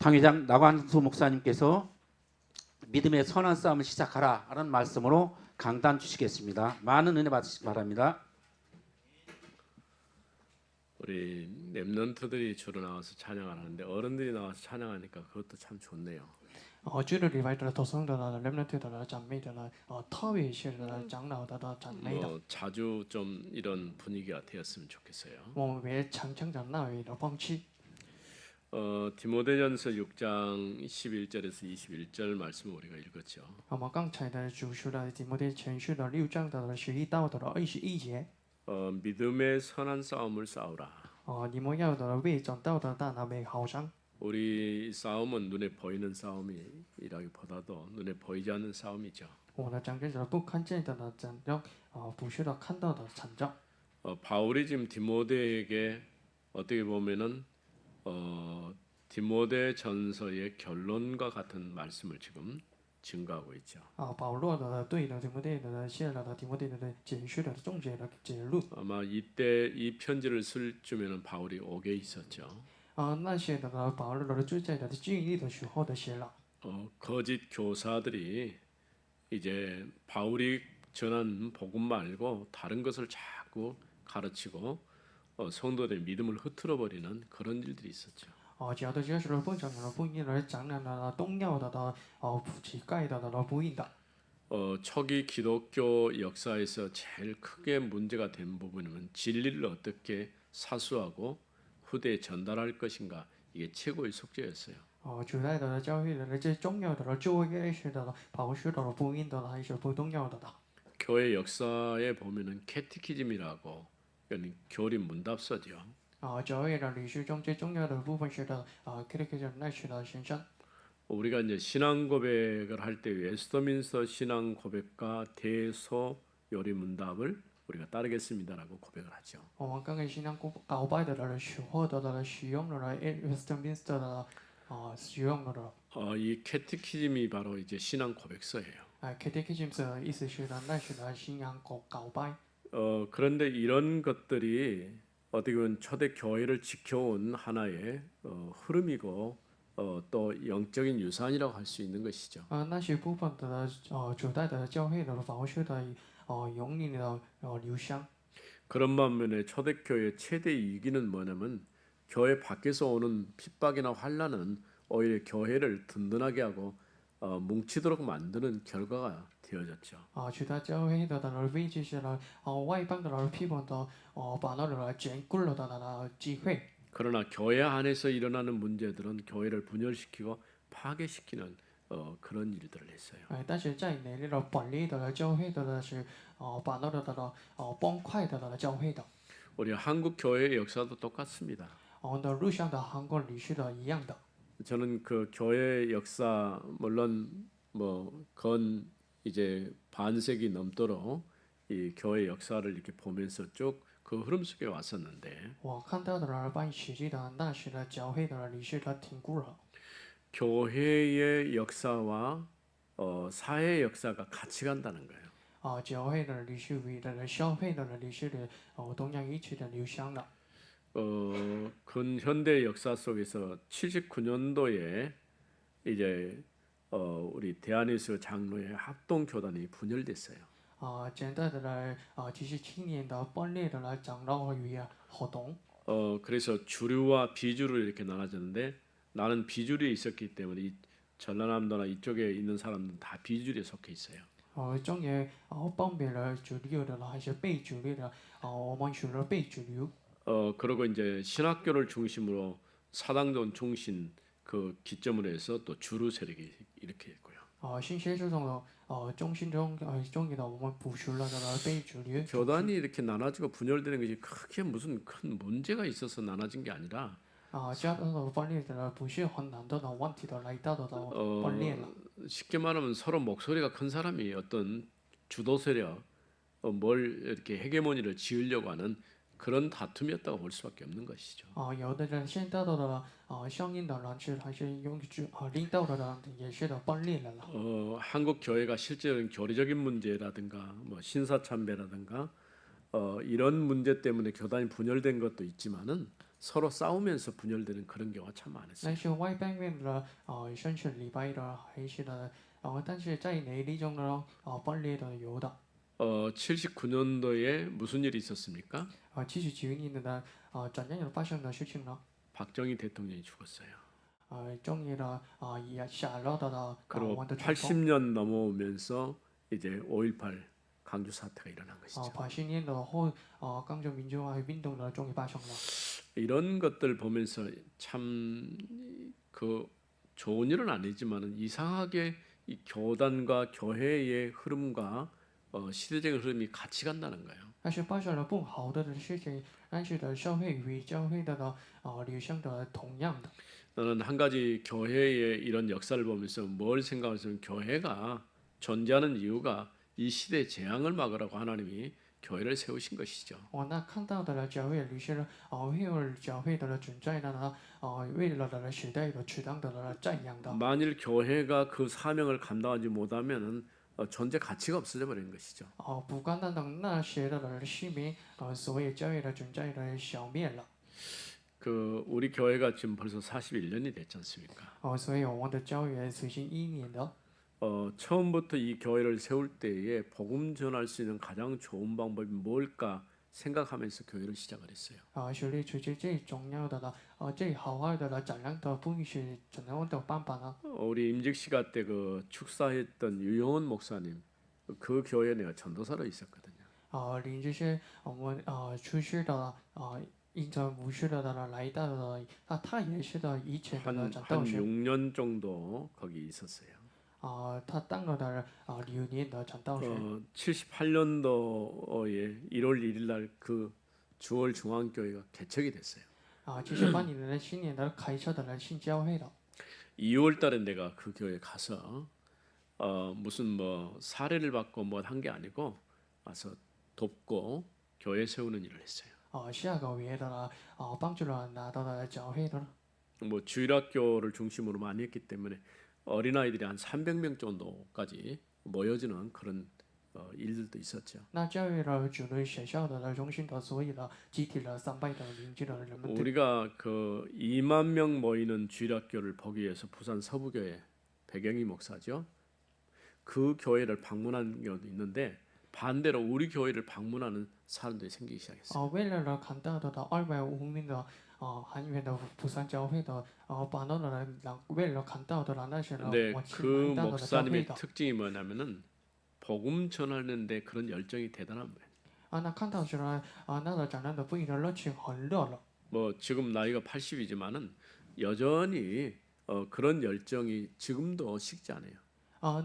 당회장 나관수 목사님께서 믿음의 선한 싸움을 시작하라 하는 말씀으로 강단 주시겠습니다. 많은 은혜 받으시기 바랍니다. 우리 렘넌트들이 주로 나와서 찬양을 하는데 어른들이 나와서 찬양하니까 그것도 참 좋네요. 这个礼拜的头生的呢，人们对的赞美的呢，特别是长老的赞美的， 자주 좀 이런 분위기가 되었으면 좋겠어요. 我们也常常的那位的风气。 디모데전서 6장 11절에서 21절 말씀을 우리가 읽었죠. 我们刚才的主说的提摩太前书的6章的11到的21节， 믿음의 선한 싸움을 싸우라. 你们要的为讲道的大那美好上。 우리 싸움은 눈에 보이는 싸움이라기보다도 눈에 보이지 않는 싸움이죠. 我的讲的不看见的呢，讲要不是的看到的惨状。 바울이 지금 디모데에게 어떻게 보면은 디모데 전서의 결론과 같은 말씀을 지금 증거하고 있죠. 保罗的对的提摩太的写了的提摩太的解释的总结的结论。 아마 이때 이 편지를 쓸 쯤에는 바울이 옥에 있었죠. 那些的呢，保罗的追在的经历的时候的写了。 거짓 교사들이 이제 바울이 전한 복음 말고 다른 것을 자꾸 가르치고 성도들의 믿음을 흐트러 버리는 그런 일들이 있었죠. 只要的接受了不讲的不义的讲的东要的乞丐的不义的。 초기 기독교 역사에서 제일 크게 문제가 된 부분은 진리를 어떻게 사수하고 후대에 전달할 것인가 이게 최고의 숙제였어요. 主代的教会的最重要的就业是的保守的不义的还是不重要的。 교회 역사에 보면은 캐티키즘이라고 이건 교리 문답서죠. 教会的历史中最重要的部分是的캐티키즘乃是的先生。 우리가 이제 신앙 고백을 할 때 웨스터민스터 신앙 고백과 대소 요리 문답을 우리가 따르겠습니다라고 고백을 하죠. 我们刚刚新娘告白的时候的使用的Westminster的使用的。 이 캐티키즘이 바로 이제 신앙 고백서예요. 캐티키즘的意思是的乃是的新娘告白。 그런데 이런 것들이 어떻게 보면 초대 교회를 지켜온 하나의 흐름이고 또 영적인 유산이라고 할 수 있는 것이죠. 那些部分的主代的教会的保守的永远的流香。 그런 반면에 초대교회의 최대 위기는 뭐냐면 교회 밖에서 오는 핍박이나 환란은 오히려 교회를 든든하게 하고 뭉치도록 만드는 결과가 되어졌죠. 主代教会的危机是了外邦的批判的把那个坚固了的机会。 그러나 교회 안에서 일어나는 문제들은 교회를 분열시키고 파괴시키는 그런 일들을 했어요. 但是在内里的本地的教会的是把那个崩坏的教会的。 우리 한국 교회의 역사도 똑같습니다. 的路上的韩国历史的一样的。 저는 그 교회 역사 물론 건 이제 반세기 넘도록 이 교회 역사를 이렇게 보면서 쭉 그 흐름 속에 왔었는데 我看到的半世纪的那时的教会的历史的挺古了。 교회의 역사와 사회 역사가 같이 간다는 거예요. 教会的历史与消费的历史的同样一起的流向了。 근현대 역사 속에서 79년도에 이제 우리 대한예수 장로회 합동 교단이 분열됐어요. 现在的77年的分裂的长老与活动。 그래서 주류와 비주류 이렇게 나눠졌는데 나는 비주류에 있었기 때문에 이 전라남도나 이쪽에 있는 사람들은 다 비주류에 속해 있어요. 中也分别了主流的还是被主流的我们属于被主流。 그리고 이제 신학교를 중심으로 사당론 중심 그 기점으로 해서 또 주류 세력이 이렇게 있고요. 新学这种中心中的我们不属了的被主流。 교단이 이렇게 나눠지고 분열되는 것이 크게 무슨 큰 문제가 있어서 나눠진 게 아니라 这样的分裂的不是很难的问题的来到的分裂了。 쉽게 말하면 서로 목소리가 큰 사람이 어떤 주도 세력 뭘 이렇게 헤게모니를 지으려고 하는 그런 다툼이었다고 볼 수밖에 없는 것이죠. 有的人现在的相应的人是还是用领导的人也是的分裂了。 한국 교회가 실제로는 교리적인 문제라든가 뭐 신사참배라든가 이런 문제 때문에 교단이 분열된 것도 있지만은 서로 싸우면서 분열되는 그런 경우가 참 那 많았어요. 些外邦人的甚至礼拜的还是的但是在内地中呢分裂的有的 79년도에 무슨 일이 있었습니까? 79年的怎样发生的事情呢 박정희 대통령이 죽었어요. 终于呢也下落到了 그리고 我们的春风 80년 넘어오면서 이제 5.18 강주 사태가 일어난 것이죠. 80年的后강조民主化运动呢终于发生了 이런 것들 보면서 참 그 좋은 일은 아니지만은 이상하게 이 교단과 교회의 흐름과 시대적 흐름이 같이 간다는 거예요. 但是发生了不好的事情但是的社会与教会的呢流向的同样的 나는 한 가지 교회의 이런 역사를 보면서 뭘 생각하냐면 교회가 존재하는 이유가 이 시대 재앙을 막으라고 하나님이 교회를 세우신 것이죠. 那看到的了教会律师为了教会的了存在的呢为了的了时代的适当的了赞扬的 만일 교회가 그 사명을 감당하지 못하면은 존재 가치가 없어져 버리는 것이죠. 不干的等那些的了市民所谓教会的存在的消灭了 그 우리 교회가 지금 벌써 41년이 됐지 않습니까? 所以我们的教会实行1年的 처음부터 이 교회를 세울 때에 복음 전할 수 있는 가장 좋은 방법이 뭘까 생각하면서 교회를 시작을 했어요. 学历出去最重要的了最好玩的了怎样的不是怎样的办法呢 우리 임직시가 때 그 축사했던 유영원 목사님 그 교회에 내가 전도사로 있었거든요. 临这些我们出去的印着牧师的来到的他也是的以前的 한 讲道学 6년 정도 거기 있었어요. 他当了的6年的讲道学 78년도에 1월 1일 날 그 주월 중앙교회가 개척이 됐어요. 78年的新年的开设的新教会了 2월 달에 내가 그 교회 가서 무슨 뭐 사례를 받고 뭐 한 게 아니고 와서 돕고 교회 세우는 일을 했어요. 下个月的了帮助了拿到了教会的 뭐 주일학교를 중심으로 많이 했기 때문에 어린아이들이 한 300명 정도까지 모여지는 그런 일들도 있었죠. 那教育了主类学校的中心的所以呢集体了300的名字的人们 우리가 그 2만 명 모이는 주일학교를 보기 위해서 부산 서부교회 백영희 목사죠. 그 교회를 방문한 경우도 있는데 반대로 우리 교회를 방문하는 사람들이 생기기 시작했어요. 为了看到的250名的韩元的釜山教会的把那的人为了看到的那些人 근데 我去 그 来到的教会 목사님의 的 특징이 뭐냐면은 복음 전하는데 그런 열정이 대단한 거예요. 那看到起来那个讲的不一的热情很热了 뭐 지금 나이가 80이지만은 여전히 그런 열정이 지금도 식지 않아요.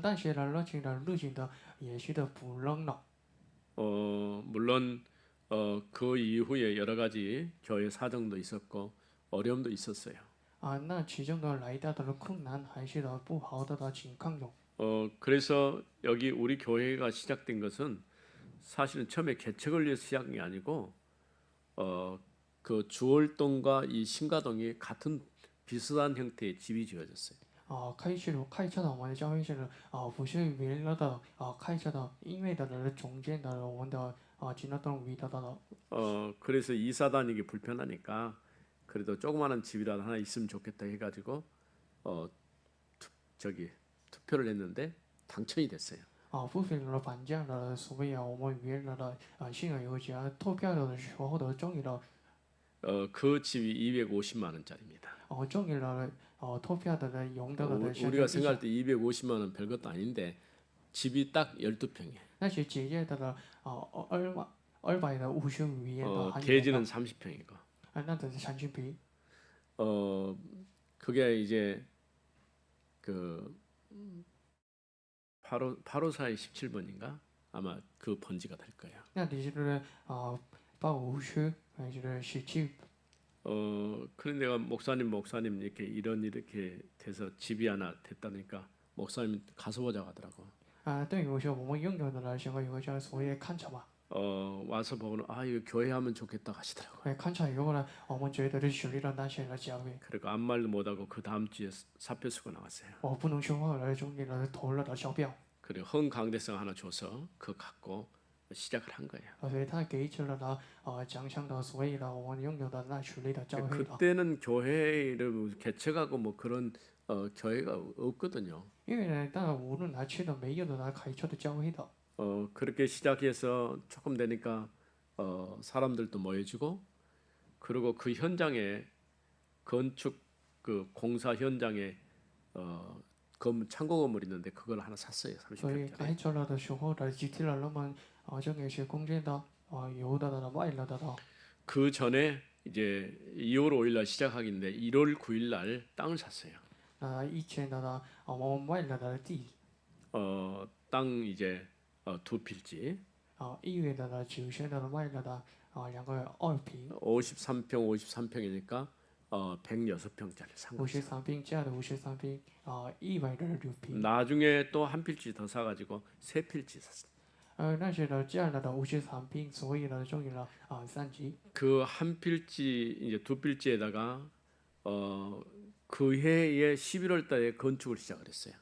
但是呢热情的热情的也是的不冷了 물론 그 이후에 여러 가지 교회 사정도 있었고 어려움도 있었어요. 那其中的来到的困难还是的不好的情况有 그래서 여기 우리 교회가 시작된 것은 사실은 처음에 개척을 위해서 시작이 아니고 그 주월동과 이 신가동이 같은 비슷한 형태의 집이 지어졌어요. 开设的我们的教会是不是为了的开设的因为的中间的我们的지났던 위다的 그래서 이사 다니기 불편하니까 그래도 조그마한 집이라도 하나 있으면 좋겠다 해가지고 투표를 했는데 당첨이 됐어요. 不费了搬家的所谓我们为了的信仰有家投票的时候的终于了 그 집이 250만 원짜리입니다. 终于了投票的人用的 우리가 생각할 때 250만 원 별것도 아닌데 집이 딱 12평이에요. 那些节约的250元的韩元 대지는 30평이고 那只是产品比 그게 이제 그 854의 17번인가 아마 그 번지가 될 거예요. 那你是850还是17 그런데 내가 목사님 이렇게 돼서 집이 하나 됐다니까 목사님 가서 보자고 하더라고. 对于我说我们拥有的来说有个叫所谓看场嘛 와서 보고는 이거 교회 하면 좋겠다 하시더라고. 看场以后呢我们觉得是学历的那些的教会 그리고 아무 말도 못하고 그 다음 주에 사표 쓰고 나왔어요. 我不能说话了终于了投了的钞票 그리고 헌 강대상 하나 줘서 그거 갖고 시작을 한 거예요. 所以他给出了呢奖赏的所有的我们拥有的那属灵的教会的。 그때는 교회를 개척하고 뭐 그런 교회가 없거든요. 因为呢，当然无论哪去的没有的呢开出的教会的。 그렇게 시작해서 조금 되니까 사람들도 모여지고 그리고 그 현장에 건축 그 공사 현장에 창고 건물 있는데 그걸 하나 샀어요. 所以 30평짜리. 开出了的时候的集体了那么就那些公建的有的的卖了的的。 그 전에 이제 2월 5일 날 시작하기인데 1월 9일 날 땅을 샀어요. 以前的呢我们卖了的地。 땅 이제 2필지 1月的呢9月的卖了的2个2平。 53평 53평이니까 106평짜리 산 거예요. 53平价的53平106平。 나중에 또 한 필지 더 사가지고 3필지 샀어요. 那些的价了的53平，所以呢终于了3级。 그 한 필지 이제 2필지에다가 그 해에 11월 달에 건축을 시작을 했어요.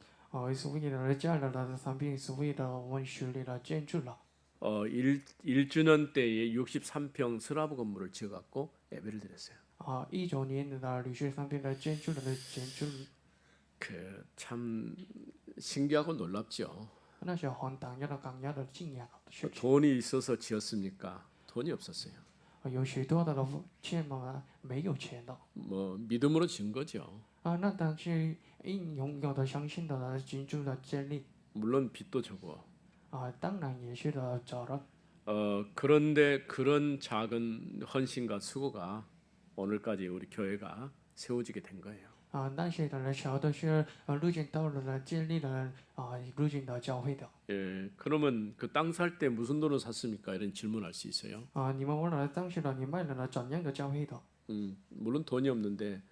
所以呢价了的3平，所以呢我们设立了建筑了。 1주년 때에 63평 슬라브 건물을 지어갖고 예배를 드렸어요. 19年的呢63平的建筑的建筑。 그 참 신기하고 놀랍죠. 那是很大家的更加的惊讶的事情。 돈이 있어서 지었습니까? 돈이 없었어요. 有许多的钱嘛没有钱的。 뭐 믿음으로 지은 거죠. 那但是拥有的相信的建筑的建立。 물론 빚도 적어. 当然也是的责任。 그런데 그런 작은 헌신과 수고가 오늘까지 우리 교회가 세워지게 된 거예요. 那些的人小的是路径到了呢建立了路径的教会的。 예, 그러면 그 땅 살 때 무슨 돈으로 샀습니까? 이런 질문할 수 있어요. 你们问了当时的你卖了呢怎样的教会的？ 물론 돈이 없는데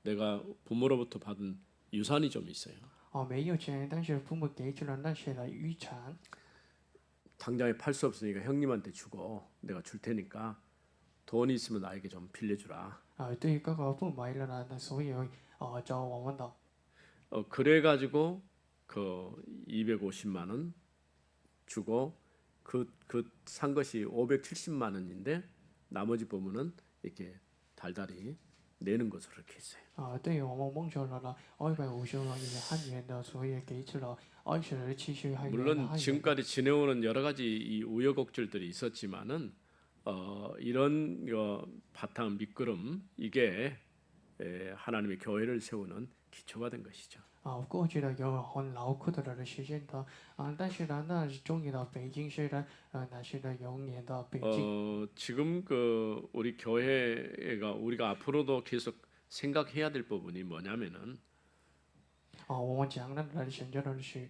내가 부모로부터 받은 유산이 좀 있어요. 没有钱，但是父母给出了那些的遗产。 당장에 팔 수 없으니까 형님한테 주고 내가 줄 테니까 돈이 있으면 나에게 좀 빌려주라. 对哥哥不买了呢，那所以找我们的。 그래가지고 그 250만 원 주고 그 산 것이 570만 원인데 나머지 부분은 이렇게 달달이 내는 것으로 이렇게 했어요. 对我们蒙受了呢250万韩元的，所以给出了27韩元的 물론 韩元。 지금까지 지내오는 여러 가지 이 우여곡절들이 있었지만은 이런 바탕 밑거름 이게 하나님의 교회를 세우는 기초가 된 것이죠. 过去的有很牢固的实现的但是呢，那终于的北京是呢那是呢永远的北京。 지금 그 우리 교회가 우리가 앞으로도 계속 생각해야 될 부분이 뭐냐면은 我们讲的选择的是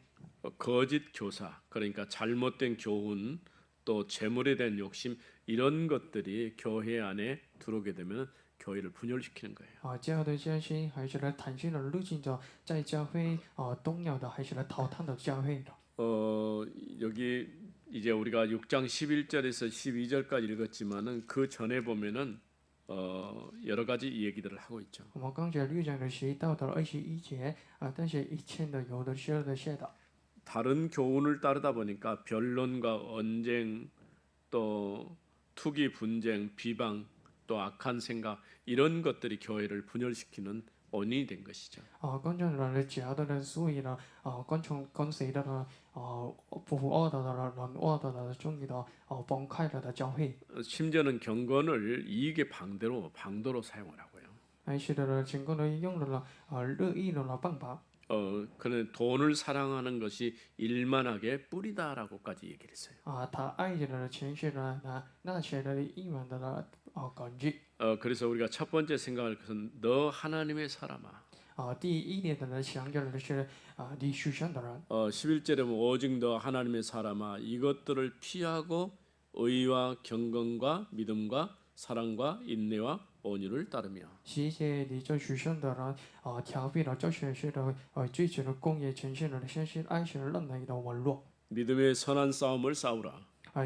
거짓 교사 그러니까 잘못된 교훈 또 재물에 대한 욕심 이런 것들이 교회 안에 들어오게 되면 교회를 분열시키는 거예요. 教的教训还是来弹性的路径的，在教会动摇的还是来淘汰的教会的。 여기 이제 우리가 6장 11절에서 12절까지 읽었지만은 그 전에 보면은 여러 가지 얘기들을 하고 있죠. 我们刚才6章的11到21节但是以前的有的是的写的。 다른 교훈을 따르다 보니까 변론과 언쟁 또 투기 분쟁 비방 또 악한 생각 이런 것들이 교회를 분열시키는 원인이 된 것이죠. 观众的假的呢，所以呢观众跟随的呢不恶的人恶的呢，终于的崩开了的教会。 심지어는 경건을 이익의 방도로 사용을 하고요. 还是的成功的用了乐意的办法。 그는 돈을 사랑하는 것이 일만하게 뿌리다라고까지 얘기를 했어요. 他爱着的钱是呢那些的一万的感激。 그래서 우리가 첫 번째 생각할 것은 너 하나님의 사람아. 第一点的呢强调的是你属神的人。 11절에 보면 오직 너 하나님의 사람아 이것들을 피하고 의와 경건과 믿음과 사랑과 인내와 온유를 따르며. 谢谢你这属神的人调避了这些事的追求的公义诚信的相信爱神忍耐的网络。 믿음의 선한 싸움을 싸우라.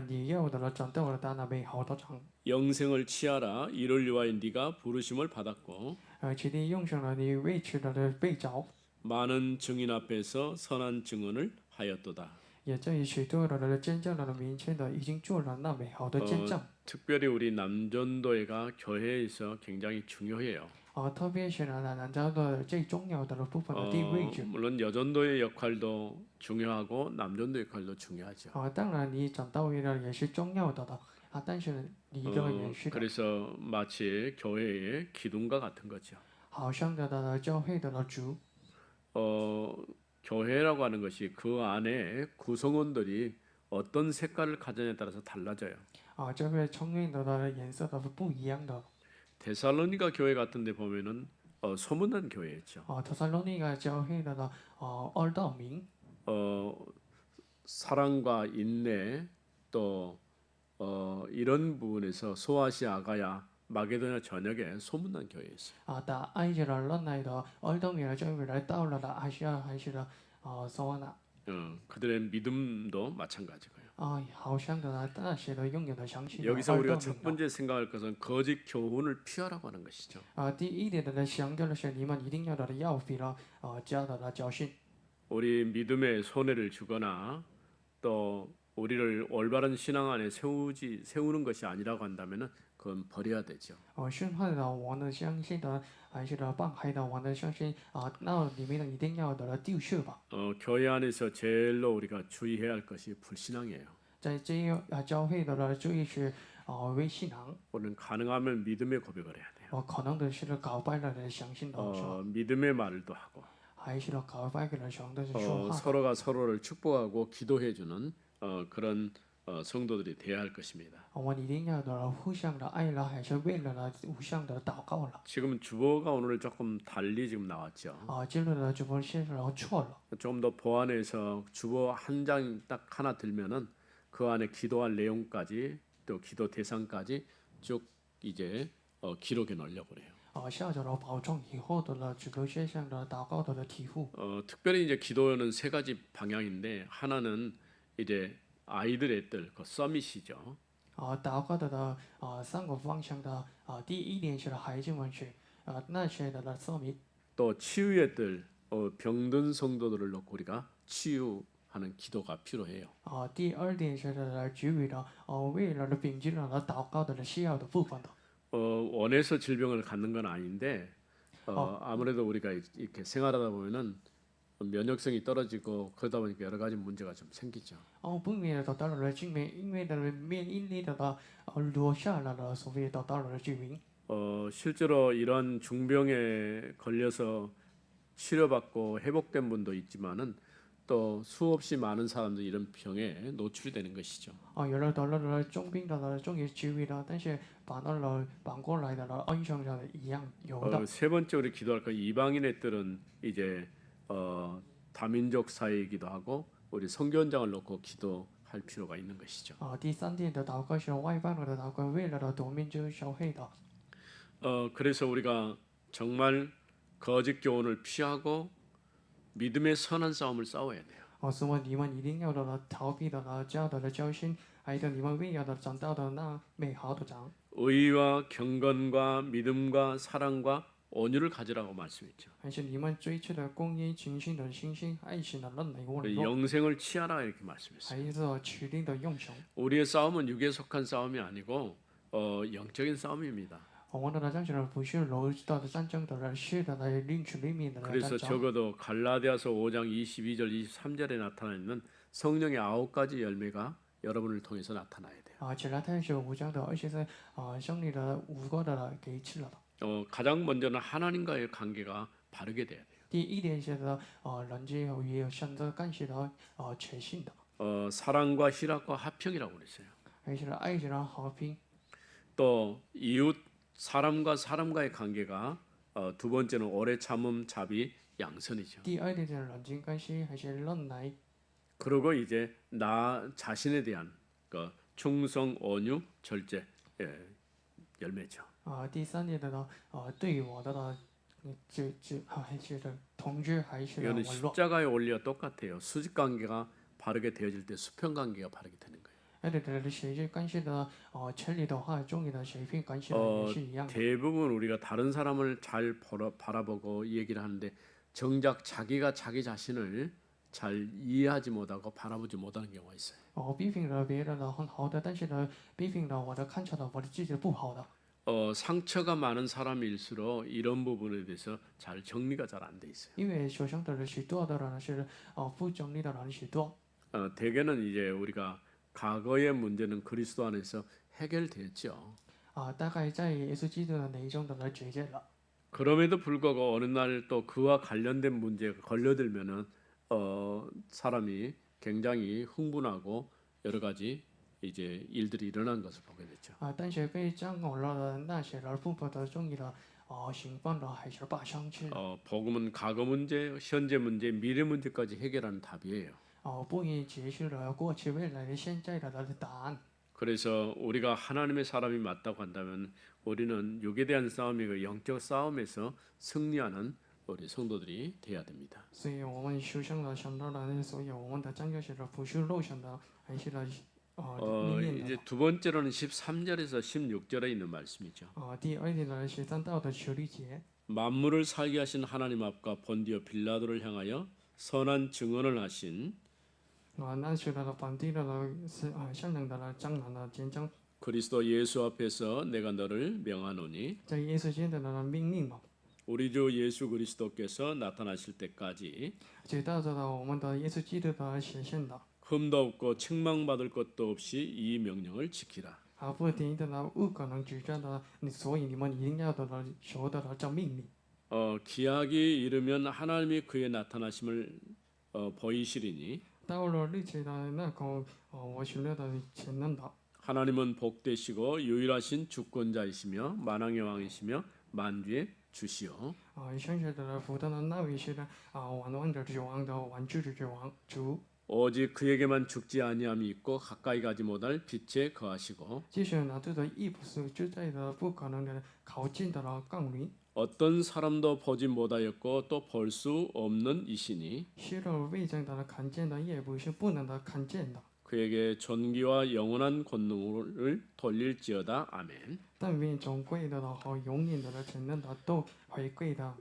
你要的战斗的那美好的仗。 영생을 취하라. 이를 위하여 네가 부르심을 받았고 其地用上了你为此的被召。 많은 증인 앞에서 선한 증언을 하였도다. 也在于许多的真正的明确的已经做了那美好的见证。 특별히 우리 남전도회가 교회에서 굉장히 중요해요. 特别是呢，南教的最重要的部分的地位置。 물론 여전도의 역할도 중요하고 남전도 역할도 중요하죠. 当然你讲道义呢也是重要的但是你的也是的， 그래서 마치 교회의 기둥과 같은 거죠. 好像的教会的主。 교회라고 하는 것이 그 안에 구성원들이 어떤 색깔을 가졌냐에 따라서 달라져요. 这个成员的颜色都是不一样的。 데살로니가 교회 같은데 보면은 소문난 교회였죠. 特萨罗尼迦教会的二道明 사랑과 인내 또 이런 부분에서 소아시아 아가야 마게도냐 전역에 소문난 교회였어요. 打爱着的忍耐的二道明的教会来到了的阿西亚还是的索瓦纳 그들의 믿음도 마찬가지고요. 好像的那些的拥有的相信的 여기서 二 우리가 道 첫 明 번째 생각할 것은 거짓 교훈을 피하라고 하는 것이죠. 第一点的强调的是你们一定要的要避了假的教训。 우리 믿음에 손해를 주거나 또 우리를 올바른 신앙 안에 세우는 것이 아니라고 한다면은 그건 버려야 되죠. 训坏的我们的相信的还是的帮害的我们的相信那里面的一定要的丢失吧。 교회 안에서 제일로 우리가 주의해야 할 것이 불신앙이에요. 在这教会的注意是为信仰 우리는 가능하면 믿음의 고백을 해야 돼요. 可能的是搞败了的相信的说 믿음의 말도 하고 还是搞败给了熊的说话。 서로가 서로를 축복하고 기도해주는 그런 성도들이 되어야 할 것입니다. 我们一定要的互相的爱了，还是为了互相的祷告了。 지금 주보가 오늘 조금 달리 지금 나왔죠. 今日的直播线上错了。 좀 더 보완해서 주보 한 장 딱 하나 들면은 그 안에 기도할 내용까지 또 기도 대상까지 쭉 이제 기록해 놓으려고 그래요. 下着了保重以后的直播线上的祷告的题目。 특별히 이제 기도는 세 가지 방향인데 하나는 이제 아이들의 뜰, 그 서밋이죠. 祷告的三个方向的第一点是孩子们去那些的说明。 또 치유의 뜰, 병든 성도들을 놓고 우리가 치유하는 기도가 필요해요. 第二点是给予的为了病症的祷告的需要的部分的。 원해서 질병을 갖는 건 아닌데 아무래도 우리가 이렇게 생활하다 보면은 면역성이 떨어지고 그러다 보니까 여러 가지 문제가 좀 생기죠. 不免得到了疾病，因为的免疫力的落下来了，所以得到了疾病。 실제로 이런 중병에 걸려서 치료받고 회복된 분도 있지만은 또 수없이 많은 사람들이 이런 병에 노출이 되는 것이죠. 有了得了重病的终于治愈了，但是反过来的恩伤的一样有的。 세 번째 우리 기도할 건 이방인의 뜰은 이제 다민족 사회이기도 하고 우리 선교원장을 놓고 기도할 필요가 있는 것이죠. 第三点的祷告是外邦的祷告，为了夺命之消费的。 그래서 우리가 정말 거짓 교훈을 피하고 믿음의 선한 싸움을 싸워야 돼요. 所以你们一定要的逃避的教导的教训，还有你们为了的长大的那美好的长。 의와 경건과 믿음과 사랑과 온유를 가지라고 말씀했죠. 还是你们追求的公益、情信的信心、爱心的忍耐、温柔， 영생을 취하라 이렇게 말씀했어요. 还是取定的用神。 우리의 싸움은 육에 속한 싸움이 아니고 영적인 싸움입니다. 我们的战争不是柔道的战争的，是的来领取里面的 그래서 战争。 적어도 갈라디아서 5장 22절 23절에 나타나 있는 성령의 9가지 열매가 여러분을 통해서 나타나야 돼요. 起来太是5章的23胜利的5个的给吃了。 가장 먼저는 하나님과의 관계가 바르게 돼야 돼요. 第一点是的人际也有选择关系的确信的， 사랑과 희락과 화평이라고 그랬어요. 还是爱情的和平。 또 이웃 사람과 사람과의 관계가 두 번째는 오래 참음, 자비, 양선이죠. 第二点是人际关系，还是忍耐。 그리고 이제 나 자신에 대한 그 충성, 온유, 절제 열매죠. 第三点的呢对于我的呢还是的同志，还是的 이거는 温柔。 십자가의 원리와 똑같아요. 수직 관계가 바르게 되어질 때 수평 관계가 바르게 되는 거예요. 而且的血缘关系的权利的话，中医的血缘关系也是一样的。 대부분 우리가 다른 사람을 잘 바라보고 얘기를 하는데 정작 자기가 자기 자신을 잘 이해하지 못하고 바라보지 못하는 경우가 있어요. 批评了别人的很好的，但是呢，批评了我的看起来我的自己不好的。 상처가 많은 사람일수록 이런 부분에 대해서 잘 정리가 잘 안 돼 있어요. 因为受伤的人许多的人是不中立的人许多。 대개는 이제 우리가 과거의 문제는 그리스도 안에서 해결됐죠. 大概在耶稣基督的内中得到解决了。 그럼에도 불구하고 어느 날 또 그와 관련된 문제가 걸려들면은 사람이 굉장히 흥분하고 여러 가지 이제 일들이 일어난 것을 보게 되죠. 但是被掌握了的那些人不得中意的兴奋了还是把上去了。 복음은 과거 문제, 현재 문제, 미래 문제까지 해결하는 답이에요. 不以解释了过去、未来、现在的答案。 그래서 우리가 하나님의 사람이 맞다고 한다면 우리는 육에 대한 싸움이 그 영적 싸움에서 승리하는 우리 성도들이 돼야 됩니다. 所以我们受伤了，想到了，所以我们的拯救是不是肉身的，还是里面 이제 的。 두 번째로는 13절에서 16절에 있는 말씀이죠. 第二点呢是3到的16节。 만물을 살게 하신 하나님 앞과 본디오 빌라도를 향하여 선한 증언을 하신 那时的本地的是善良的长男的见证， 그리스도 예수 앞에서 내가 너를 명하노니 在耶稣见证的命令嘛， 우리 주 예수 그리스도께서 나타나실 때까지 直到我们的耶稣基督的显现的， 흠도 없고 책망받을 것도 없이 이 명령을 지키라. 不停的不可能指正的，所以你们一定要得到求得了这命令。 기약이 이르면 하나님이 그의 나타나심을 보이시리니 到了日期的那个我许了的潜能的， 하나님은 복되시고 유일하신 주권자이시며 만왕의 왕이시며 만주의 주시오. 现实的福的那位是万王的之王的万主之王主。 오직 그에게만 죽지 아니함이 있고 가까이 가지 못할 빛에 거하시고 就是呢，这个亦不是就在的不可能的靠近的降临， 어떤 사람도 보지 못하였고 또 볼 수 없는 이시니 是了未曾的看见的，也不是不能的看见的。 그에게 존귀와 영원한 권능을 돌릴지어다. 아멘. 但愿尊贵的和永远的全能的都回归的。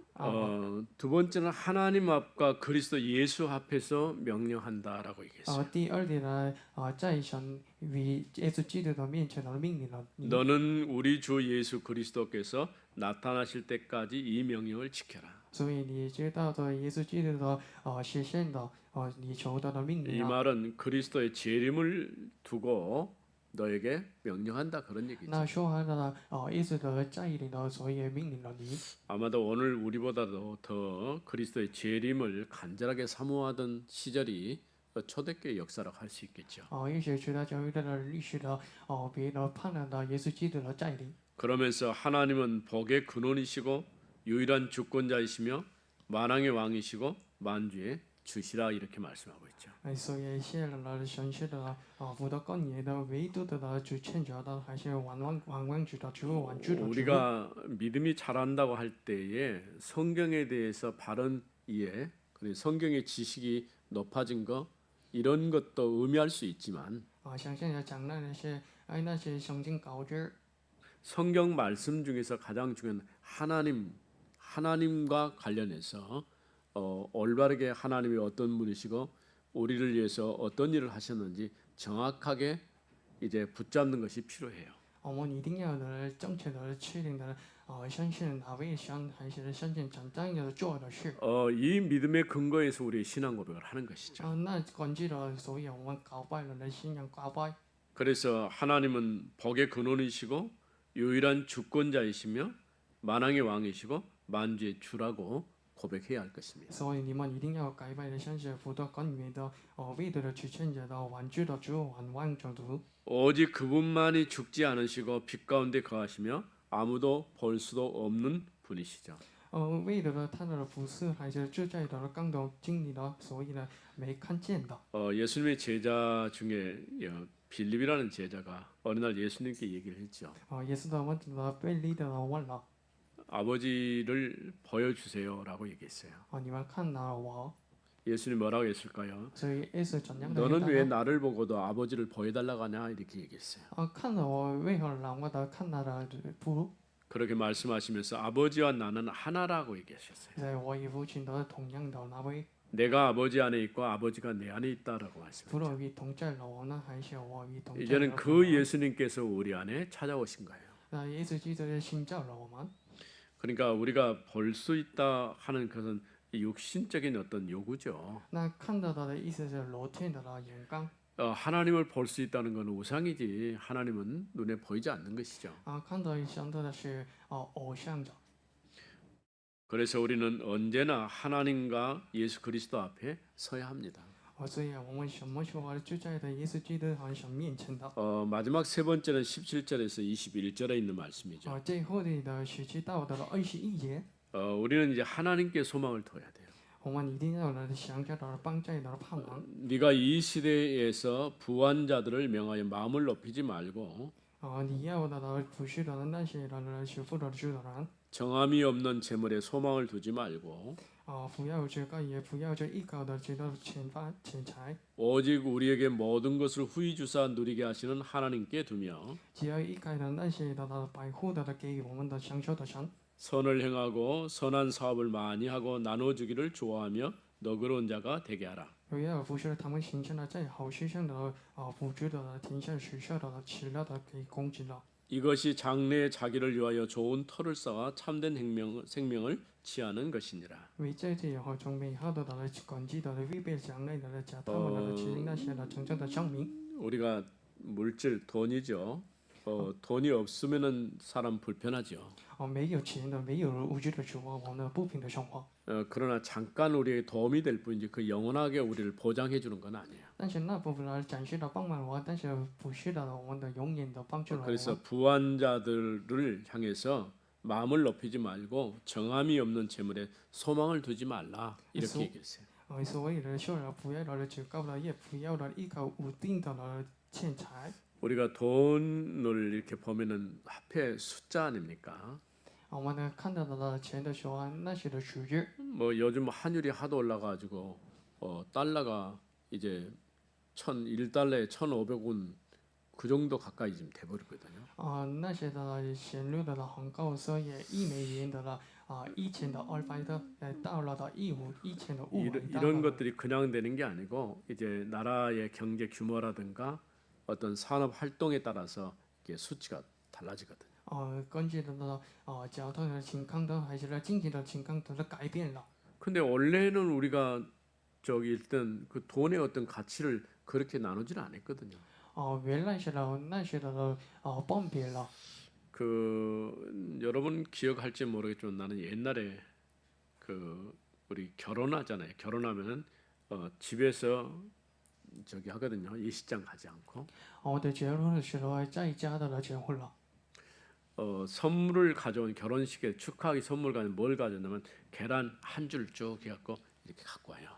두 번째는 하나님 앞과 그리스도 예수 앞에서 명령한다라고 얘기했어요. 第二点呢，在神与耶稣基督的面前的命令了你。 너는 우리 주 예수 그리스도께서 나타나실 때까지 이 명령을 지켜라. 所以你知道的耶稣基督的实现的你求到的命 이 令啊。 말은 그리스도의 재림을 두고 너에게 명령한다 그런 얘기죠. 那说完了耶稣的在临的，所以命令了你。 아마도 오늘 우리보다도 더 그리스도의 재림을 간절하게 사모하던 시절이 초대교회 역사라고 할 수 있겠죠. 也许知道教会的历史的别的盼望的耶稣基督的在临。 그러면서 하나님은 복의 근원이시고 유일한 주권자이시며 만왕의 왕이시고 만주의 주시라 이렇게 말씀하고 있죠. 所以现了神是的福的根源的唯独的主权者的，还是万王主的主万主的主。 우리가 믿음이 자란다고 할 때에 성경에 대해서 바른 이해, 그리고 성경의 지식이 높아진 거 이런 것도 의미할 수 있지만 相信讲那些那些圣经高知。 성경 말씀 중에서 가장 중요한 하나님과 관련해서 올바르게 하나님이 어떤 분이시고 우리를 위해서 어떤 일을 하셨는지 정확하게 이제 붙잡는 것이 필요해요. 我们一定要的正确的确定的相信哪位神，还是相信真正要做的事。 이 믿음의 근거에서 우리 신앙 고백을 하는 것이죠. 那根据了，所以我们告白了信仰告白。 그래서 하나님은 복의 근원이시고 유일한 주권자이시며 만왕의 왕이시고 만주의 주라고 고백해야 할 것입니다. 所以你们一定要改变的相信福的根源的唯独的主权者的万主的主万王之主。 오직 그분만이 죽지 않으시고 빛 가운데 거하시며 아무도 볼 수도 없는 분이시죠. 为了他的服侍，还是住在的更多经历的，所以呢没看见的。 예수님의 제자 중에 빌립이라는 제자가 어느 날 예수님께 얘기를 했죠. 耶稣的问的被立的问了， 아버지를 보여주세요라고 얘기했어요. 你们看到我， 예수님 뭐라고 했을까요? 所以耶稣怎样的 너는 왜 나를 보고도 아버지를 보여달라고 하냐 이렇게 얘기했어요. 看到我为何让我的看到的不？ 그렇게 말씀하시면서 아버지와 나는 하나라고 얘기하셨어요. 在我与父亲的同样的那位， 내가 아버지 안에 있고 아버지가 내 안에 있다라고 不 말씀했죠. 若与同在了我呢，还是我与同在了 이제는 父 그 呢？ 예수님께서 우리 안에 찾아오신 거예요. 那耶稣基督就新造了我们。 그러니까 우리가 볼 수 있다 하는 것은 육신적인 어떤 요구죠. 那看到的意思是裸天的眼光 하나님을 볼 수 있다는 건 우상이지 하나님은 눈에 보이지 않는 것이죠. 啊，看到想到的是偶像的。 그래서 우리는 언제나 하나님과 예수 그리스도 앞에 서야 합니다. 所以我们什么时候就在的耶稣基督好像面前的。 마지막 세 번째는 17절에서 21절에 있는 말씀이죠. 最后的17到的21节， 우리는 이제 하나님께 소망을 둬야 돼요. 我们一定要来想着的帮在的盼望。 네가 이 시대에서 부한 자들을 명하여 마음을 높이지 말고 你要的不是的那些的是富的主的人， 정함이 없는 재물에 소망을 두지 말고 不要这个，也不要这依靠的这个钱财， 오직 우리에게 모든 것을 후히 주사 누리게 하시는 하나님께 두며 只要依靠的那些的保护的给予我们的享受的神， 선을 행하고 선한 사업을 많이 하고 나눠주기를 좋아하며 너그러운 자가 되게 하라. 不要不是他们形成的在好事上的不知道的天下时下的吃了的给攻击了。 이것이 장래의 자기를 위하여 좋은 터를 쌓아 참된 생명을 취하는 것이니라. 为在这以后从美好的感激的预备将来的家他们的吃那些的真正的生命。 우리가 물질 돈이죠. 돈이 없으면은 사람 불편하죠. 没有钱的，没有物质的时候，我们不平的生活。 그러나 잠깐 우리에게 도움이 될 뿐이지 그 영원하게 우리를 보장해 주는 건 아니에요. 但是那部分呢，展示的帮忙我，但是不是的，我们的永远的帮助了我 그래서 们。 부한 자들을 향해서 마음을 높이지 말고 정함이 없는 재물에 소망을 두지 말라 이렇게 얘기했어요. 所以呢，说了不要的求高了，也不要的依靠无定的钱财。 우리가 돈을 이렇게 보면은 화폐 숫자 아닙니까? 我们呢看到的钱的时候，那些的数据， 뭐 요즘 환율이 하도 올라가지고 달러가 이제 1달러에 1,500원 그 정도 가까이 지금 돼버리거든요. 那些的显露的很高，所以$1的1200的，到了的1500的이런 것들이 그냥 되는 게 아니고 이제 나라의 경제 규모라든가 어떤 산업 활동에 따라서 이게 수치가 달라지거든요. 根据的交通的情况的，还是经济的情况都是改变了。 근데 원래는 우리가 저기 일단 그 돈의 어떤 가치를 그렇게 나누지는 않았거든요. 原来是的那些的分别了。 그 여러분 기억할지 모르겠지만 나는 옛날에 그 우리 결혼하잖아요. 결혼하면은 집에서 저기 하거든요. 예식장 가지 않고 我的结婚的时候在家的结婚了。 선물을 가져온 결혼식에 축하하기 선물 가면 뭘 가져오냐면 계란 한 줄 쭉 해갖고 이렇게 갖고 와요.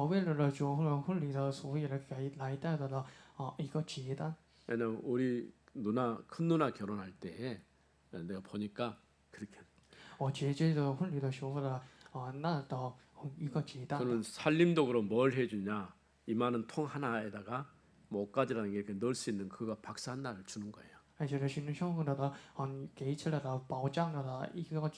为了结婚礼的，所以给来带的一个结单。 왜냐면 우리 큰 누나 결혼할 때 내가 보니까 그렇게 我姐姐的婚礼的时候呢，那的一个结单。 그러면 살림독으로 뭘 해주냐 이만한 통 하나에다가 뭐 옷가지라는 게 이렇게 넣을 수 있는 그거 박스 하나를 주는 거예요. 而且是生活的给起来的保障的一个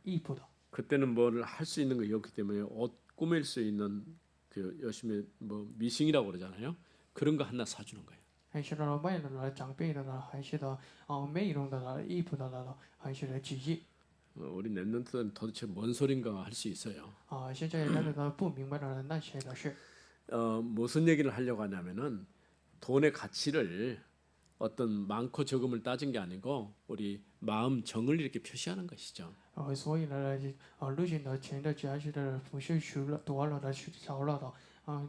衣服的。 그때는 뭘 할 수 있는 게 없기 때문에 옷 꾸밀 수 있는 그 열심히 뭐 미싱이라고 그러잖아요. 그런 거 하나 사주는 거예요. 还是为了长辈的还是美容的衣服的还是记忆。 우리 랩런트는 도대체 뭔 소린가 할 수 있어요. 现在那个不明白的那些的事。 무슨 얘기를 하려고 하냐면은 돈의 가치를 어떤 많고 적음을 따진 게 아니고 우리 마음 정을 이렇게 표시하는 것이죠. 所以呢，入境的钱的主要是不是数了多了的，是少了的，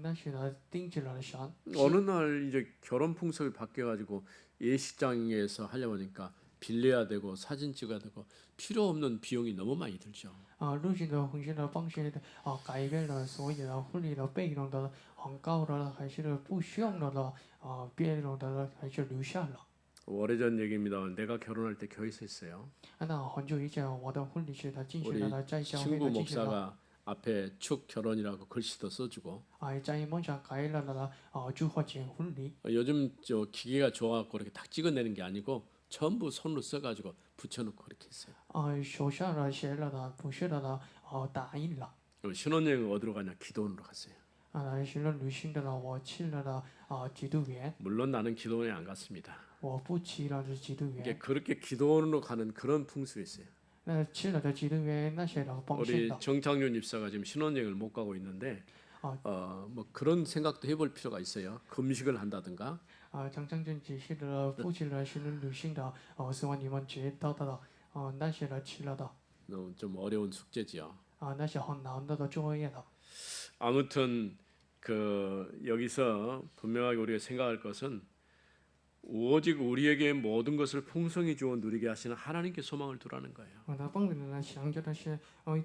那是定制了的神。 어느 날 이제 결혼 풍습이 바뀌어가지고 예식장에서 하려고 하니까 빌려야 되고 사진 찍어야 되고 필요 없는 비용이 너무 많이 들죠. 入境的婚事的方式改变了，所以婚礼的费用的很高的，还是不需要的费用的还是留下了。 오래전 얘기입니다. 내가 결혼할 때 교회에서 했어요. 那很久以前我的婚礼是进行 우리 了在教会 친구 的进行了， 목사가 앞에 축 결혼이라고 글씨도 써주고 在梦想改了的祝贺结婚礼。 요즘 저 기계가 좋아갖고 이렇게 딱 찍어내는 게 아니고 전부 손으로 써가지고 붙여놓고 그렇게 했어요. 手上写了的不是的打印了。 신혼여행 어디로 가냐? 기도원으로 갔어요. 来学了旅行的了，我去了的基督园， 물론 나는 기도원에 안 갔습니다. 我不去了的基督 이게 园。 그렇게 기도원으로 가는 그런 풍습이 있어요. 那去了的基督园那些的奉献 우리 的 정창윤 입사가 지금 신혼여행을 못 가고 있는데 뭐 그런 생각도 해볼 필요가 있어요. 금식을 한다든가 张将军只是的不去了学了旅行的，希望你们知道的那些的去了的 좀 어려운 숙제지요. 那些很难的作业的。 아무튼 그 여기서 분명하게 우리가 생각할 것은 오직 우리에게 모든 것을 풍성히 주어 누리게 하시는 하나님께 소망을 두라는 거예요. 那帮人呢想着的是，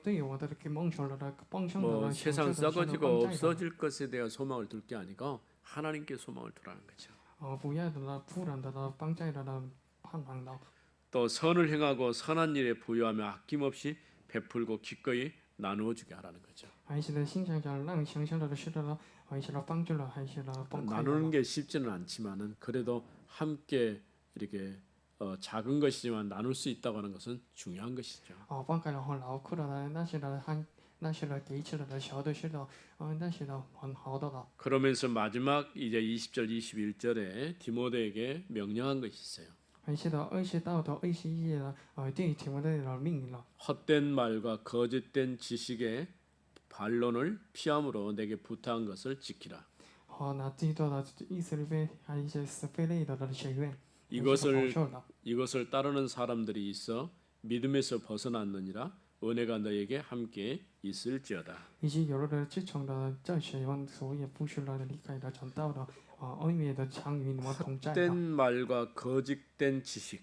对于我的给梦想了的帮上的 뭐 呢，想 세상 着的是 썩어지고 帮在的。 없어질 것에 대한 소망을 둘 게 아니고 하나님께 소망을 두라는 거죠. 不要的呢，不然的呢，帮在的呢，盼望的。 또 선을 행하고 선한 일에 부여하며 아낌없이 베풀고 기꺼이 나누어 주게 하라는 거죠. 还是呢，心想想让想象的是的呢，还是呢帮助了，还是呢帮快乐 나누는 了。 게 쉽지는 않지만은 그래도 함께 이렇게 작은 것이지만 나눌 수 있다고 하는 것은 중요한 것이죠. 帮快了很劳苦的呢，那些呢那些呢给起了的小的是的，那些呢很好的了。 그러면서 마지막 이제 20절 21절에 디모데에게 명령한 것이 있어요. 还是的20到21页呢，对提摩太的命令了。 헛된 말과 거짓된 지식의 반론을 피함으로 내게 부탁한 것을 지키라. 那基督的以色列杯还有一些是非类的学院， 이것을 따르는 사람들이 있어 믿음에서 벗어났느니라 은혜가 너에게 함께 있을지어다. 以及有了的这种的在学院所也不是了离开的传道的恩怨的常与你们同在的， 헛된 말과 거짓된 지식.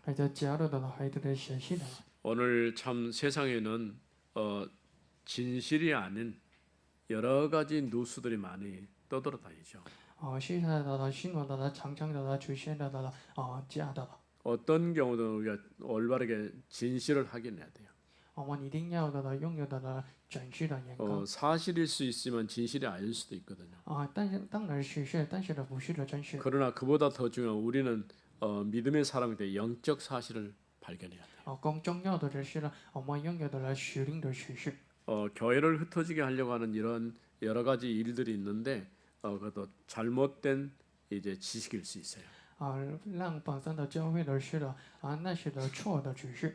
还有假的还有的学习的。 오늘 참 세상에는 진실이 아닌 여러 가지 누수들이 많이 떠돌아다니죠. 现在的新闻的常常的出现的假的。 어떤 경우도 우리가 올바르게 진실을 확인해야 돼요. 我们一定要的拥有的准确的眼光。 사실일 수 있으면 진실이 아닐 수도 있거든요. 但是当然是，但是呢不是的真实。 그러나 그보다 더 중요한 우리는 믿음의 사람이 돼 영적 사실을 발견해야 돼요. 更重要的是呢，我们拥有的属灵的事实。 교회를 흩어지게 하려고 하는 이런 여러 가지 일들이 있는데 그것도 잘못된 이제 지식일 수 있어요. 让本身的教会的是的那是的错的指示。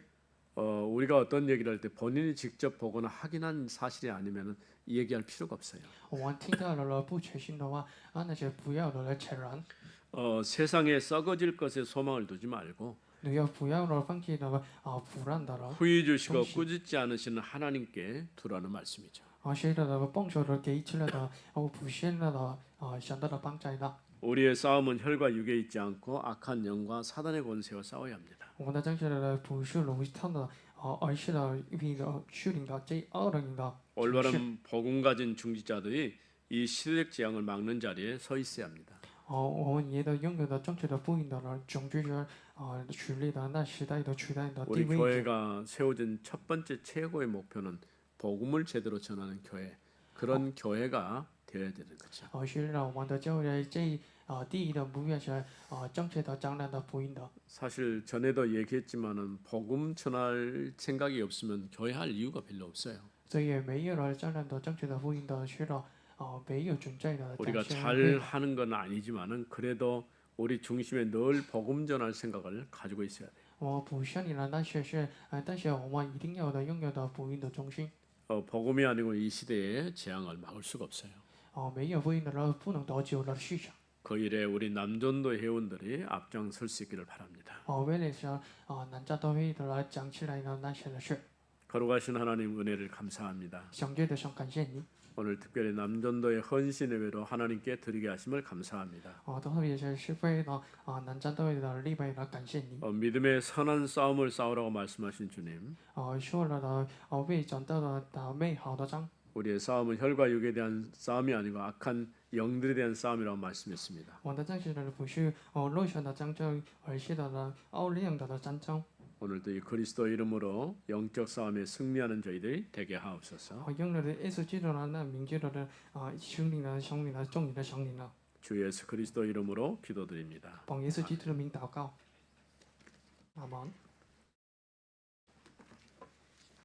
우리가 어떤 얘기를 할 때 본인이 직접 보거나 확인한 사실이 아니면은 얘기할 필요가 없어요. 我们听到了不确信的话那些不要的来承认。 세상에 썩어질 것에 소망을 두지 말고 你要不要了放弃的不让的了。 후히 주시고 꾸짖지 않으시는 하나님께 두라는 말씀이죠. 谁的帮助的给起了的不现了的想到的帮在的。 우리의 싸움은 혈과 육에 있지 않고 악한 영과 사단의 권세와 싸워야 합니다. 我们的战士的不是容易看的而是的一批的虚灵的这恶人的。 올바른 복음 가진 중지자들이 이 시대적 재앙을 막는 자리에 서 있어야 합니다. 我们也得拥有的正确的福音的总之是取力的那时代的取代的地 우리 位。 교회가 세워진 첫 번째 최고의 목표는 복음을 제대로 전하는 교회, 그런 교회가 되어야 되는 거죠. 是让我们的教会这第一的目标是正确的讲的福音的。 사실 전에도 얘기했지만은 복음 전할 생각이 없으면 교회 할 이유가 별로 없어요. 所以没有了讲的正确的福音的是的没有存在的。 우리가 잘 하는 건 아니지만은 그래도 우리 중심에 늘 복음 전할 생각을 가지고 있어야 돼요. 我不像你了那些是但是我们一定要的拥有的福音的中心。 복음이 아니고 이 시대의 재앙을 막을 수가 없어요. 没有福音的人不能得救的市场。 그 일에 우리 남전도 회원들이 앞장설 수 있기를 바랍니다. 为了是南加都会的来讲起来的那些的事。 거룩하신 하나님 은혜를 감사합니다. 想觉得想感谢你。 오늘 특별히 남전도의 헌신 예배로 하나님께 드리게 하심을 감사합니다. 特别是为了南加都会的立位来感谢你。 믿음의 선한 싸움을 싸우라고 말씀하신 주님. 说了的为讲到的美好的章。 우리의 싸움은 혈과 육에 대한 싸움이 아니고 악한 영들에 대한 싸움이라고 말씀했습니다. 我的战士的不是肉身的战争，而是的奥量的战争。 오늘도 이 그리스도 이름으로 영적 싸움에 승리하는 저희들이 되게 하옵소서. 用了的耶稣基督的那名字的生命的生命的众人的生命了。 주 예수 그리스도 이름으로 기도드립니다. 奉耶稣基督的名祷告，阿门。